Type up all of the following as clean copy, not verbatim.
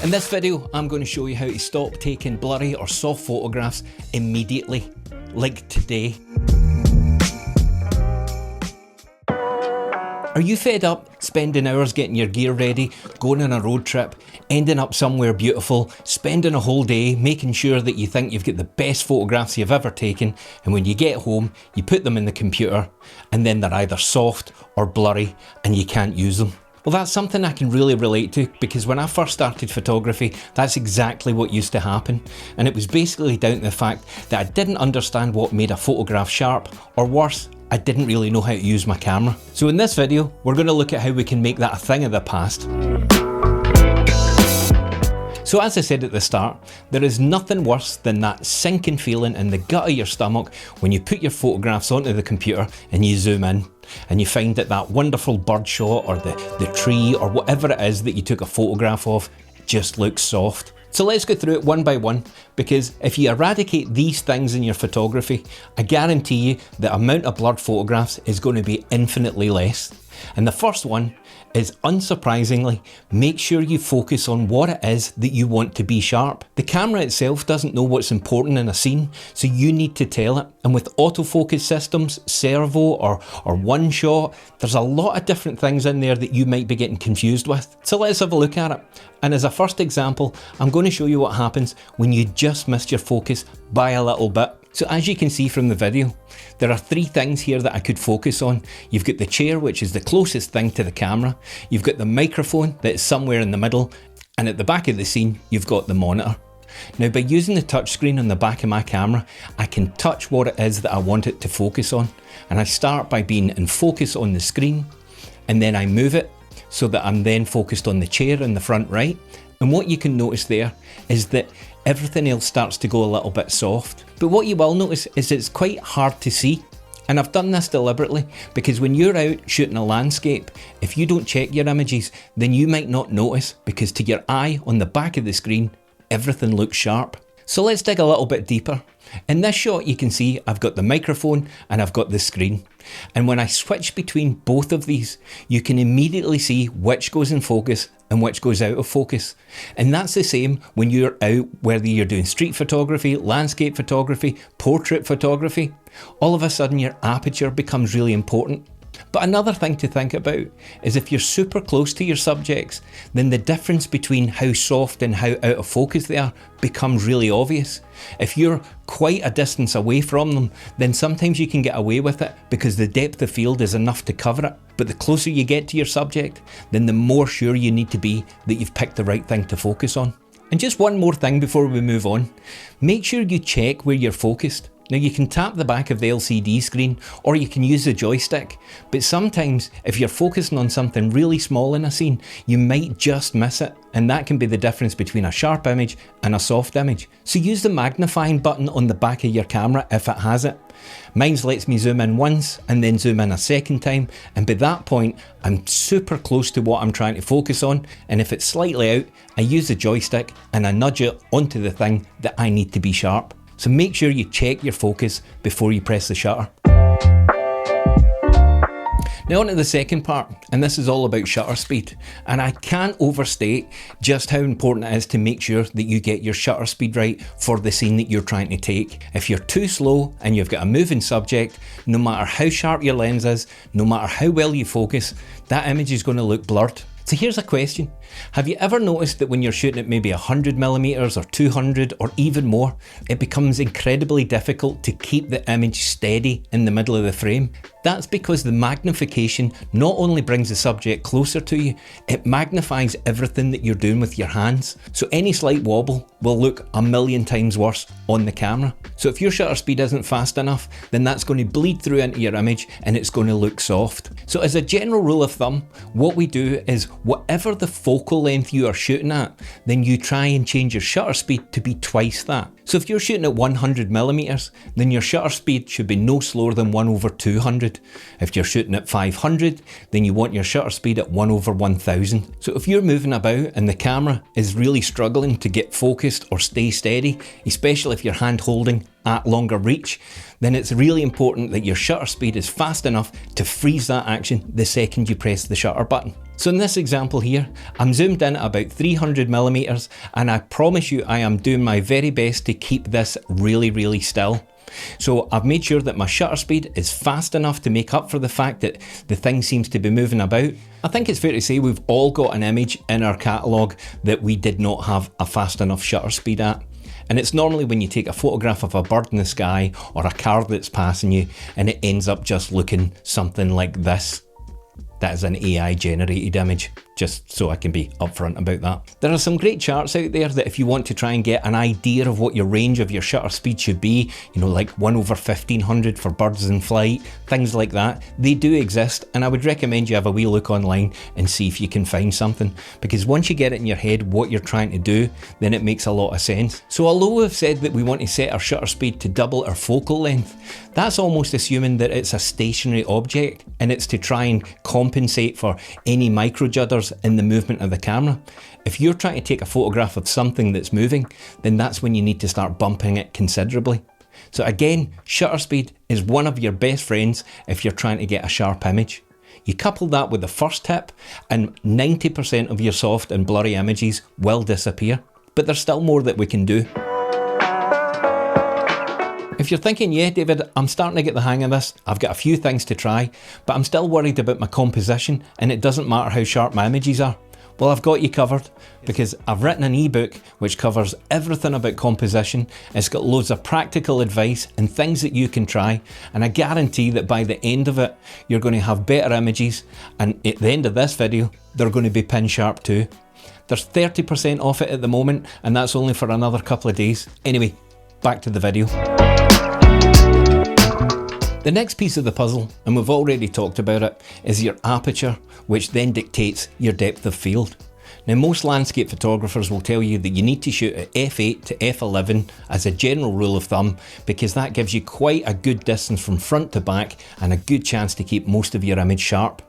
In this video, I'm going to show you how to stop taking blurry or soft photographs immediately, like today. Are you fed up spending hours getting your gear ready, going on a road trip, ending up somewhere beautiful, spending a whole day making sure that you think you've got the best photographs you've ever taken, and when you get home, you put them in the computer, and then they're either soft or blurry and you can't use them? Well, that's something I can really relate to, because when I first started photography, that's exactly what used to happen. And it was basically down to the fact that I didn't understand what made a photograph sharp, or worse, I didn't really know how to use my camera. So in this video, we're going to look at how we can make that a thing of the past. So as I said at the start, there is nothing worse than that sinking feeling in the gut of your stomach when you put your photographs onto the computer and you zoom in and you find that that wonderful bird shot or the tree or whatever it is that you took a photograph of just looks soft. So let's go through it one by one, because if you eradicate these things in your photography, I guarantee you the amount of blurred photographs is going to be infinitely less. And the first one is, unsurprisingly, make sure you focus on what it is that you want to be sharp. The camera itself doesn't know what's important in a scene, so you need to tell it. And with autofocus systems, servo or one shot, there's a lot of different things in there that you might be getting confused with. So let's have a look at it. And as a first example, I'm going to show you what happens when you just missed your focus by a little bit. So as you can see from the video, there are three things here that I could focus on. You've got the chair, which is the closest thing to the camera. You've got the microphone that is somewhere in the middle. And at the back of the scene, you've got the monitor. Now, by using the touchscreen on the back of my camera, I can touch what it is that I want it to focus on. And I start by being in focus on the screen, and then I move it so that I'm then focused on the chair in the front right. And what you can notice there is that everything else starts to go a little bit soft. But what you will notice is it's quite hard to see. And I've done this deliberately, because when you're out shooting a landscape, if you don't check your images, then you might not notice, because to your eye on the back of the screen, everything looks sharp. So let's dig a little bit deeper. In this shot, you can see I've got the microphone and I've got the screen. And when I switch between both of these, you can immediately see which goes in focus and which goes out of focus. And that's the same when you're out, whether you're doing street photography, landscape photography, portrait photography. All of a sudden your aperture becomes really important. But another thing to think about is if you're super close to your subjects, then the difference between how soft and how out of focus they are becomes really obvious. If you're quite a distance away from them, then sometimes you can get away with it because the depth of field is enough to cover it. But the closer you get to your subject, then the more sure you need to be that you've picked the right thing to focus on. And just one more thing before we move on, make sure you check where you're focused. Now, you can tap the back of the LCD screen or you can use the joystick, but sometimes if you're focusing on something really small in a scene, you might just miss it, and that can be the difference between a sharp image and a soft image. So use the magnifying button on the back of your camera if it has it. Mine lets me zoom in once and then zoom in a second time, and by that point I'm super close to what I'm trying to focus on, and if it's slightly out, I use the joystick and I nudge it onto the thing that I need to be sharp. So make sure you check your focus before you press the shutter. Now on to the second part, and this is all about shutter speed. And I can't overstate just how important it is to make sure that you get your shutter speed right for the scene that you're trying to take. If you're too slow and you've got a moving subject, no matter how sharp your lens is, no matter how well you focus, that image is going to look blurred. So here's a question. Have you ever noticed that when you're shooting at maybe 100mm or 200 or even more, it becomes incredibly difficult to keep the image steady in the middle of the frame? That's because the magnification not only brings the subject closer to you, it magnifies everything that you're doing with your hands. So any slight wobble will look a million times worse on the camera. So if your shutter speed isn't fast enough, then that's going to bleed through into your image and it's going to look soft. So as a general rule of thumb, what we do is whatever the focal length you are shooting at, then you try and change your shutter speed to be twice that. So if you're shooting at 100mm, then your shutter speed should be no slower than 1/200. If you're shooting at 500, then you want your shutter speed at 1/1000. So if you're moving about and the camera is really struggling to get focused or stay steady, especially if you're hand holding at longer reach, then it's really important that your shutter speed is fast enough to freeze that action the second you press the shutter button. So in this example here, I'm zoomed in at about 300mm, and I promise you I am doing my very best to keep this really still. So I've made sure that my shutter speed is fast enough to make up for the fact that the thing seems to be moving about. I think it's fair to say we've all got an image in our catalogue that we did not have a fast enough shutter speed at. And it's normally when you take a photograph of a bird in the sky or a car that's passing you and it ends up just looking something like this. That is an AI generated image, just so I can be upfront about that. There are some great charts out there that if you want to try and get an idea of what your range of your shutter speed should be, you know, like 1/1500 for birds in flight, things like that, they do exist, and I would recommend you have a wee look online and see if you can find something, because once you get it in your head what you're trying to do, then it makes a lot of sense. So although we've said that we want to set our shutter speed to double our focal length, that's almost assuming that it's a stationary object and it's to try and compensate for any micro judders in the movement of the camera. If you're trying to take a photograph of something that's moving, then that's when you need to start bumping it considerably. So again, shutter speed is one of your best friends if you're trying to get a sharp image. You couple that with the first tip and 90% of your soft and blurry images will disappear, but there's still more that we can do. If you're thinking, yeah David, I'm starting to get the hang of this, I've got a few things to try, but I'm still worried about my composition and it doesn't matter how sharp my images are. Well, I've got you covered, because I've written an ebook which covers everything about composition. It's got loads of practical advice and things that you can try, and I guarantee that by the end of it, you're going to have better images, and at the end of this video, they're going to be pin sharp too. There's 30% off it at the moment, and that's only for another couple of days. Anyway, back to the video. The next piece of the puzzle, and we've already talked about it, is your aperture, which then dictates your depth of field. Now, most landscape photographers will tell you that you need to shoot at f8 to f11 as a general rule of thumb, because that gives you quite a good distance from front to back and a good chance to keep most of your image sharp.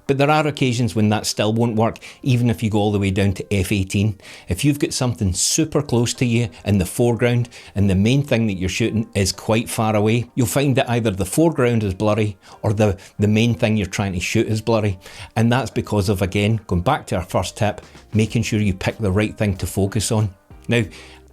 But there are occasions when that still won't work, even if you go all the way down to f18. If you've got something super close to you in the foreground and the main thing that you're shooting is quite far away, you'll find that either the foreground is blurry or the main thing you're trying to shoot is blurry. And that's because of, again, going back to our first tip, making sure you pick the right thing to focus on. Now,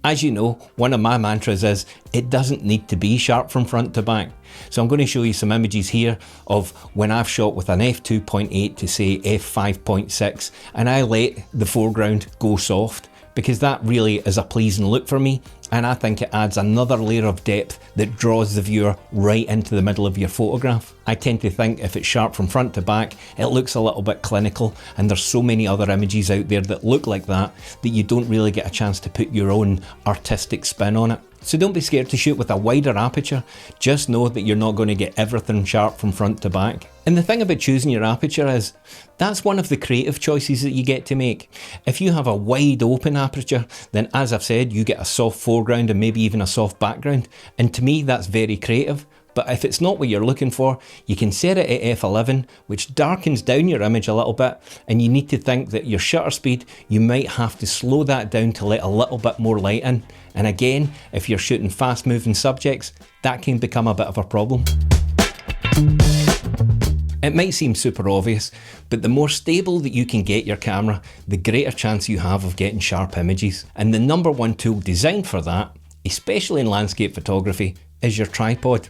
as you know, one of my mantras is, it doesn't need to be sharp from front to back. So I'm going to show you some images here of when I've shot with an f2.8 to say f5.6, and I let the foreground go soft, because that really is a pleasing look for me, and I think it adds another layer of depth that draws the viewer right into the middle of your photograph. I tend to think if it's sharp from front to back, it looks a little bit clinical, and there's so many other images out there that look like that you don't really get a chance to put your own artistic spin on it. So don't be scared to shoot with a wider aperture, just know that you're not going to get everything sharp from front to back. And the thing about choosing your aperture is, that's one of the creative choices that you get to make. If you have a wide open aperture, then as I've said, you get a soft foreground and maybe even a soft background. And to me, that's very creative. But if it's not what you're looking for, you can set it at f11, which darkens down your image a little bit, and you need to think that your shutter speed, you might have to slow that down to let a little bit more light in. And again, if you're shooting fast moving subjects, that can become a bit of a problem. It might seem super obvious, but the more stable that you can get your camera, the greater chance you have of getting sharp images. And the number one tool designed for that, especially in landscape photography, is your tripod.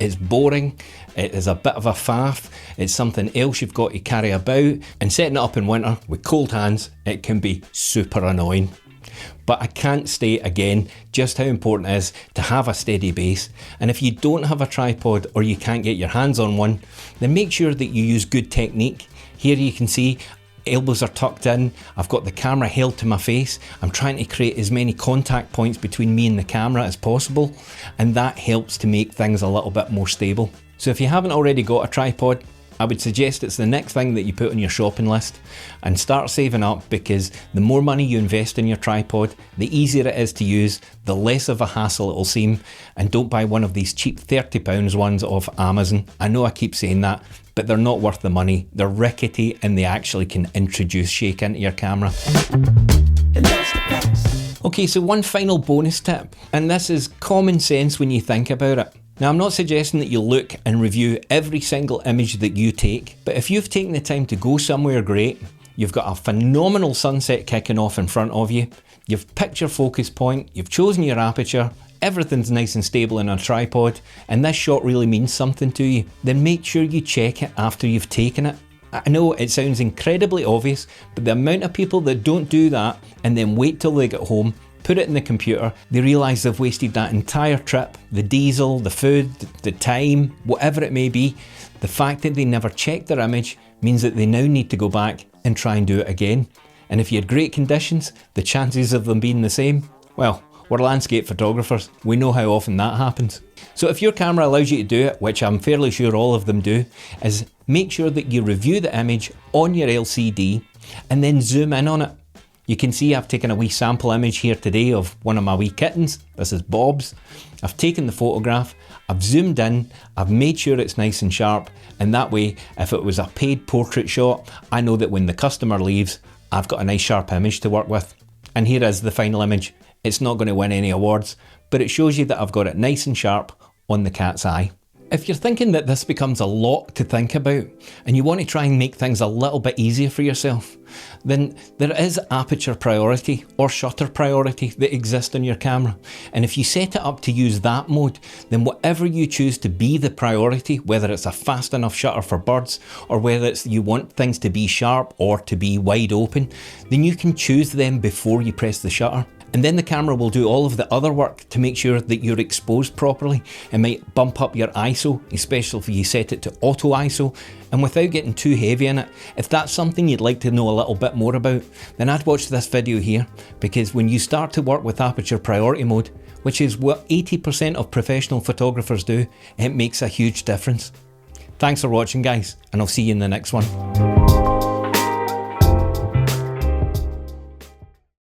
It's boring, it is a bit of a faff, it's something else you've got to carry about, and setting it up in winter with cold hands, it can be super annoying. But I can't state again just how important it is to have a steady base, and if you don't have a tripod or you can't get your hands on one, then make sure that you use good technique. Here you can see elbows are tucked in, I've got the camera held to my face, I'm trying to create as many contact points between me and the camera as possible, and that helps to make things a little bit more stable. So if you haven't already got a tripod, I would suggest it's the next thing that you put on your shopping list, and start saving up, because the more money you invest in your tripod, the easier it is to use, the less of a hassle it will seem, and don't buy one of these cheap £30 ones off Amazon. I know I keep saying that, but they're not worth the money. They're rickety and they actually can introduce shake into your camera. Okay, Okay, so one final bonus tip, and this is common sense when you think about it. Now, I'm not suggesting that you look and review every single image that you take, but if you've taken the time to go somewhere great, you've got a phenomenal sunset kicking off in front of you, you've picked your focus point, you've chosen your aperture, everything's nice and stable in a tripod, and this shot really means something to you, then make sure you check it after you've taken it. I know it sounds incredibly obvious, but the amount of people that don't do that and then wait till they get home, put it in the computer, they realise they've wasted that entire trip, the diesel, the food, the time, whatever it may be. The fact that they never checked their image means that they now need to go back and try and do it again. And if you had great conditions, the chances of them being the same, well, we're landscape photographers, we know how often that happens. So if your camera allows you to do it, which I'm fairly sure all of them do, is make sure that you review the image on your LCD and then zoom in on it. You can see I've taken a wee sample image here today of one of my wee kittens. This is Bob's. I've taken the photograph, I've zoomed in, I've made sure it's nice and sharp, and that way, if it was a paid portrait shot, I know that when the customer leaves, I've got a nice sharp image to work with. And here is the final image. It's not going to win any awards, but it shows you that I've got it nice and sharp on the cat's eye. If you're thinking that this becomes a lot to think about and you want to try and make things a little bit easier for yourself, then there is aperture priority or shutter priority that exists on your camera. And if you set it up to use that mode, then whatever you choose to be the priority, whether it's a fast enough shutter for birds or whether it's you want things to be sharp or to be wide open, then you can choose them before you press the shutter. And then the camera will do all of the other work to make sure that you're exposed properly. It might bump up your ISO, especially if you set it to auto ISO, and without getting too heavy in it. If that's something you'd like to know a little bit more about, then I'd watch this video here, because when you start to work with aperture priority mode, which is what 80% of professional photographers do, it makes a huge difference. Thanks for watching, guys, and I'll see you in the next one.